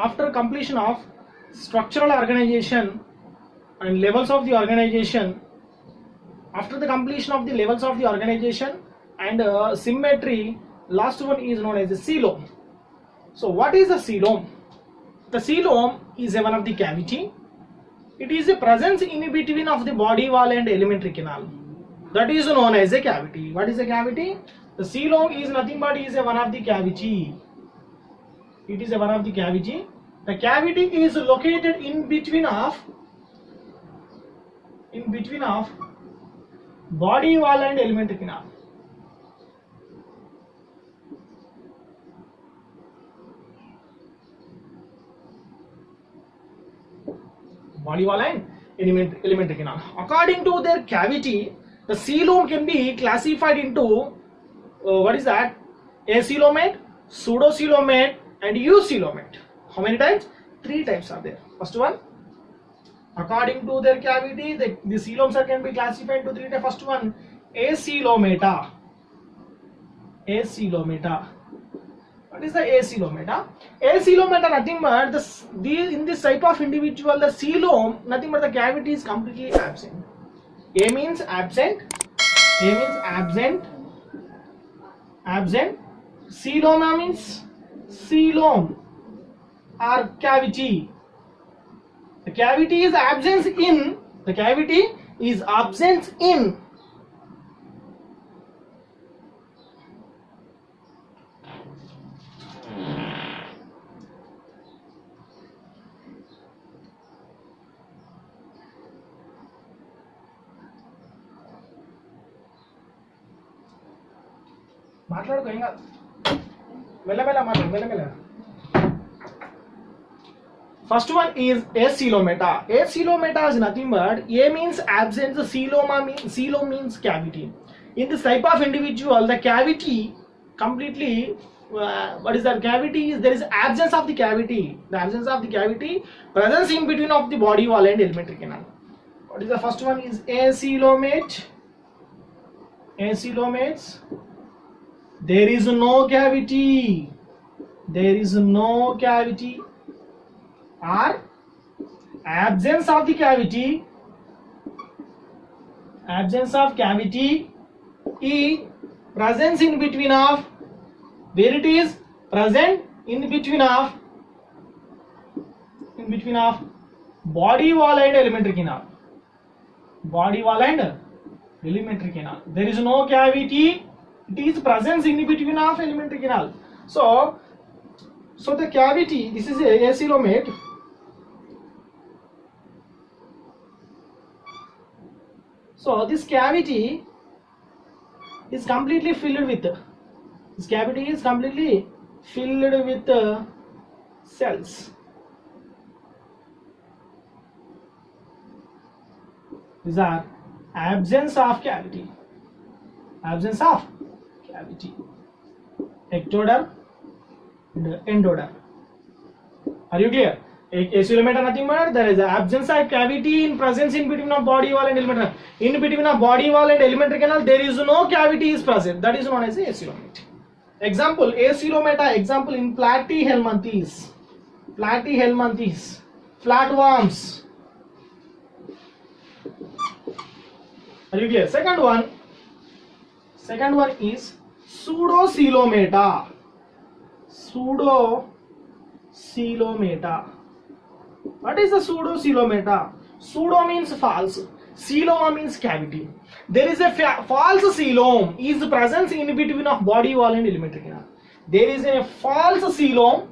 after completion of structural organization and levels of the organization, after the completion of the levels of the organization and symmetry, last one is known as the coelom. So what is the coelom? The coelom is one of the cavity. It is a presence in between of the body wall and alimentary canal. That is known as a cavity. What is a cavity? The coelom is nothing but is a one of the cavity. It is a one of the cavity. The cavity is located in between of body wall and alimentary canal. Body wall and alimentary canal. According to their cavity, the coelom can be classified into what is that? Acoelomate, pseudocoelomate, and eucoelomate. How many types? 3 types are there. First one, according to their cavity, the coeloms can be classified into 3 types. First one, acoelomata. Acoelomata. What is the acoelomata? Acoelomata nothing but in this type of individual, the coelom, nothing but the cavity is completely absent. A means absent. A means absent. Absent. Coeloma means coelom or cavity. The cavity is absence in. The cavity is absence in. మాట్లాడుకో ఏం కాదు మెల్లమెల్ల మాట్లాడు మెల్లమెల్ల. First one is acoelomata. Acoelomata is nothing but A means absence, coelom means cavity. In this type of individual, the cavity completely what is that? Cavity is there is absence of the cavity. The absence of the cavity, presence in between of the body wall and alimentary canal. What is the first one? Is acoelomate. Acoelomates. There is no cavity. There is no cavity. Or absence of the cavity. Absence of cavity. E presence in between of. Where it is present in between of body wall and alimentary canal. Body wall and alimentary canal. There is no cavity. It is presence in between of alimentary canal. So the cavity, this is a acoelomate. So this cavity is completely filled with. This cavity is completely filled with cells. These are absence of cavity. Absence of cavity. Ectoderm and endoderm. Are you clear? Acoelomata nothing but there is absence of cavity in presence in between of body wall and alimentary. In between of body wall and alimentary canal, there is no cavity is present. That is known as acoelomate. Example, acoelomata. Example in Platyhelminthes. Platyhelminthes. Flatworms. Are you clear? Second one is pseudocoelomata. Pseudocoelomata. What is the pseudocoelomata? Pseudo means false. Coeloma means cavity. There is a false coelom is presence in between of body wall and alimentary canal. There is a false coelom.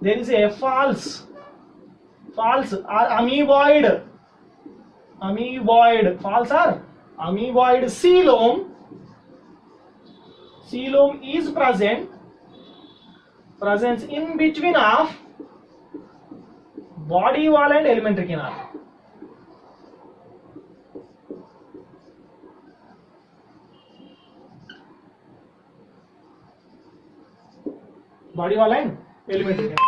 There is a false or amoeboid. False or amoeboid coelom. Coelom is presence in between of body wall and alimentary canal. Body wall and alimentary canal.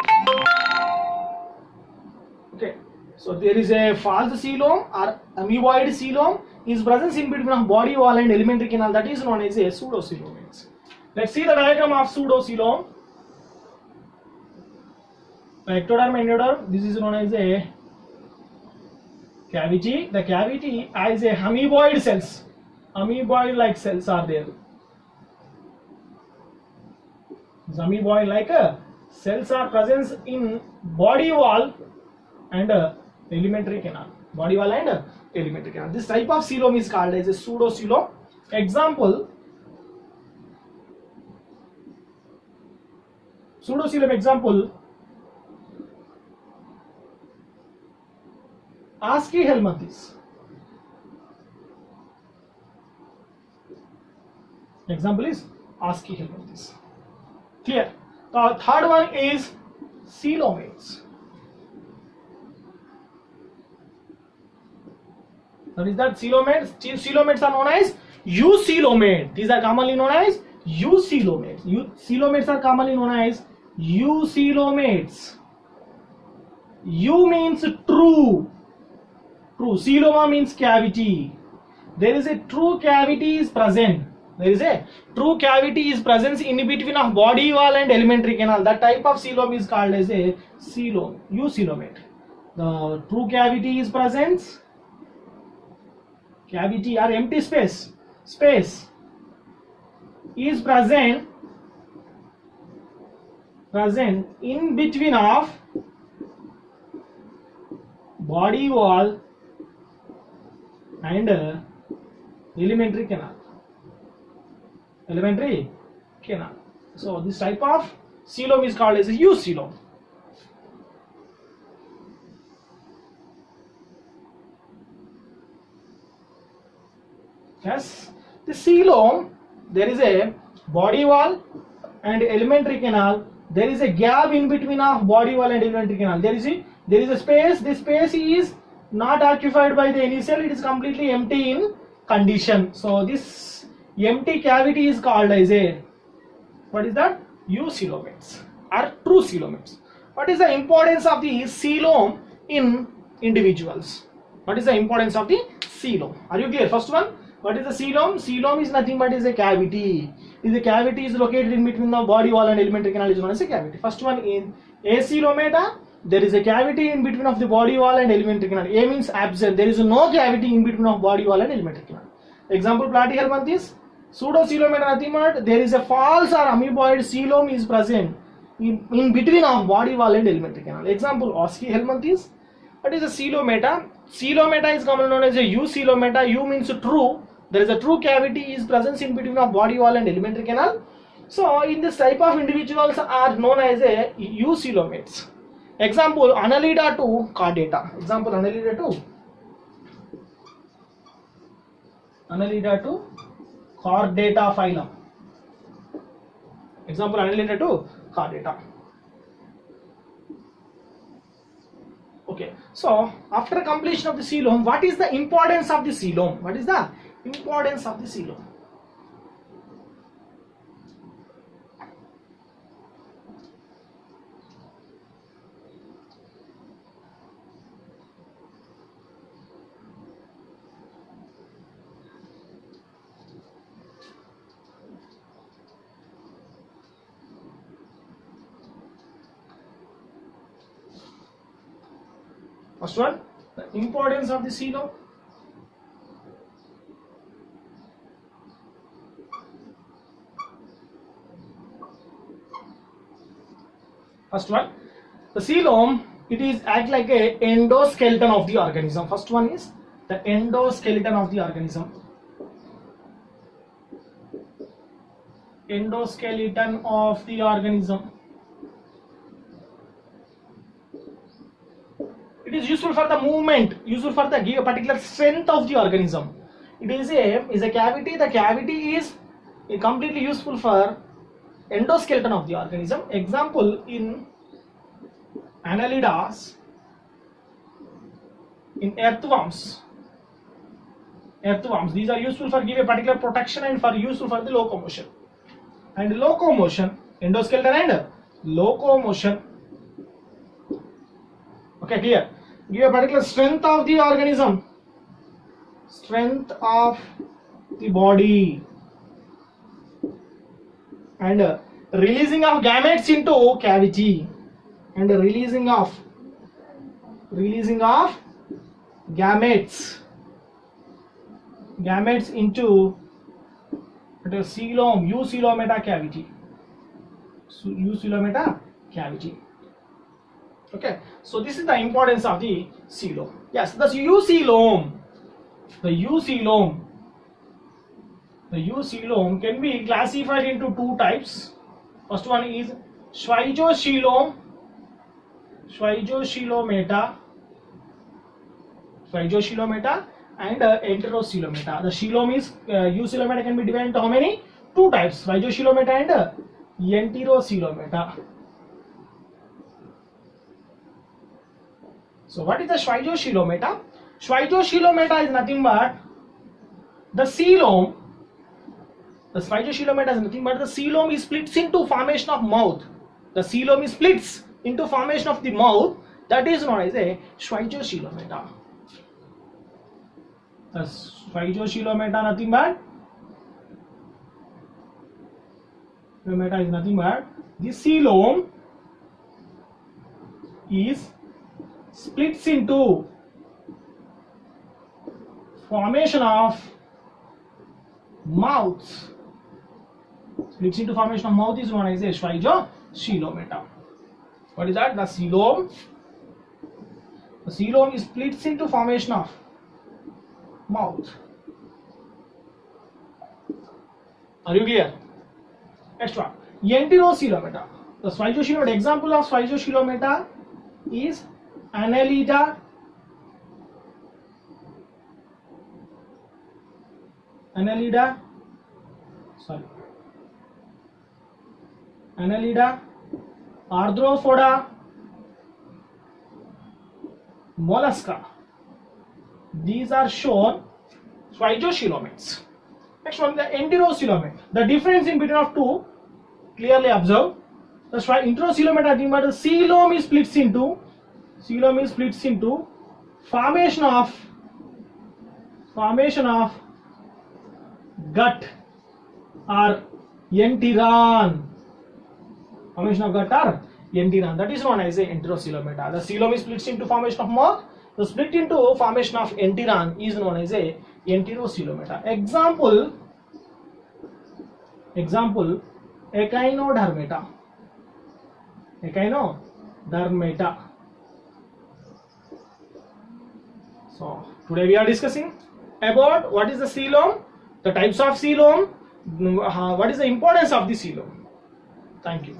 Okay, so there is a false coelom or amoeboid coelom is presence in between of body wall and alimentary canal. That is known as a pseudocoelom. Let's see the diagram of pseudocoelom. ectoderm, endoderm. This is known as a cavity. The cavity has a amoeboid cells. Amoeboid like cells are there. Amoeboid like cells are present in body wall and alimentary canal. Body wall and alimentary canal. This type of coelom is called as a pseudocoelom. Example, pseudocoelom example, Aschelminthes. Example is Aschelminthes. Clear? The third one is coelomates. What is that? Coelomates. Coelomates are known as eucoelomate. These are commonly known as eucoelomates. Coelomates are commonly known as eucoelomates. U means true. True. Coeloma means cavity. There is a true cavity is present. There is a true cavity is present in between of body wall and alimentary canal. That type of coelom is called as a coelom, eucoelomate. The true cavity is present. Cavity or empty space is present in between of body wall and alimentary canal. So this type of coelom is called as a eucoelom. Yes, the coelom, there is a body wall and alimentary canal. There is a gap in between of body wall and alimentary canal. There is a space. This space is not occupied by the any cell. It is completely empty in condition. So this empty cavity is called as a, what is that? Eucoelomates or true coelomates. What is the importance of the coelom in individuals? What is the importance of the coelom? Are you clear? First one. What is the coelom? Coelom is nothing but is a cavity. The cavity is located in between the body wall and alimentary canal is known as a cavity. First one, in acoelomata, there is a cavity in between of the body wall and alimentary canal. A means absent. There is no cavity in between of body wall and alimentary canal. Example, Platyhelminthes. Pseudocoelomata nothing but there is a false or amoeboid coelom is present in between of body wall and alimentary canal. Example, Aschelminthes. What is a coelomata? Coelomata is commonly known as a eucoelomata. U means true. There is a true cavity is present in between of body wall and alimentary canal. So in this type of individuals are known as a eucoelomates. Example, Annelida to chordata. Example, Annelida to chordata phylum. Example, Annelida to chordata. Okay, so after completion of the coelom, what is the importance of the coelom? What is the importance of the coelom? First one, the importance of the coelom. First one, the coelom, it is act like a endoskeleton of the organism. First one is the endoskeleton of the organism. Endoskeleton of the organism. It is useful for the movement, useful for the give a particular strength of the organism. It is a cavity. The cavity is completely useful for endoskeleton of the organism. Example, in annelidas, in earthworms. These are useful for give a particular protection and for useful for the locomotion. And locomotion, endoskeleton and locomotion. Okay, clear? Give a particular strength of the organism, strength of the body, and releasing of gametes into cavity. and releasing of gametes into the coelom, eucoelomata cavity. Eucoelomata cavity. Okay, so this is the importance of the coelom. Yes, the eucoelom can be classified into two types. First one is schweijocoelom, schweijocoelomata and enterocoelomata. The coelom is eucoelomata can be divided into how many? Two types, schweijocoelomata and enterocoelomata. So what is the schweijocoelomata? Schweijocoelomata is nothing but the coelom. The schweijocoelomata is nothing but the coelom is splits into formation of mouth. The coelom is splits into formation of the mouth. That is known as a schweijocoelomata. The schweijocoelomata nothing but the coelom is splits into formation of mouth. Splits into formation of mouth is known as a schweijocoelomata. What is that? The coelom is splits into formation of mouth. Are you clear? Next one, enterocoelomata. The schweijocoelomata, example of schweijocoelomata is Annelida, Arthropoda, mollusca. These are shown schweijocoelomates. Next one, the enterocoelomate. The difference in between of two, clearly observe. The enterocoelomata, the coelom is splits into formation of gut or enteron. Formation of gut or enteron. That is known as a enterocoelomata. The coelom is splits into formation of mouth. The split into formation of enteron is known as a enterocoelomata. Example, echinodermata. So today we are discussing about what is the coelom, the types of coelom, what is the importance of the coelom. Thank you.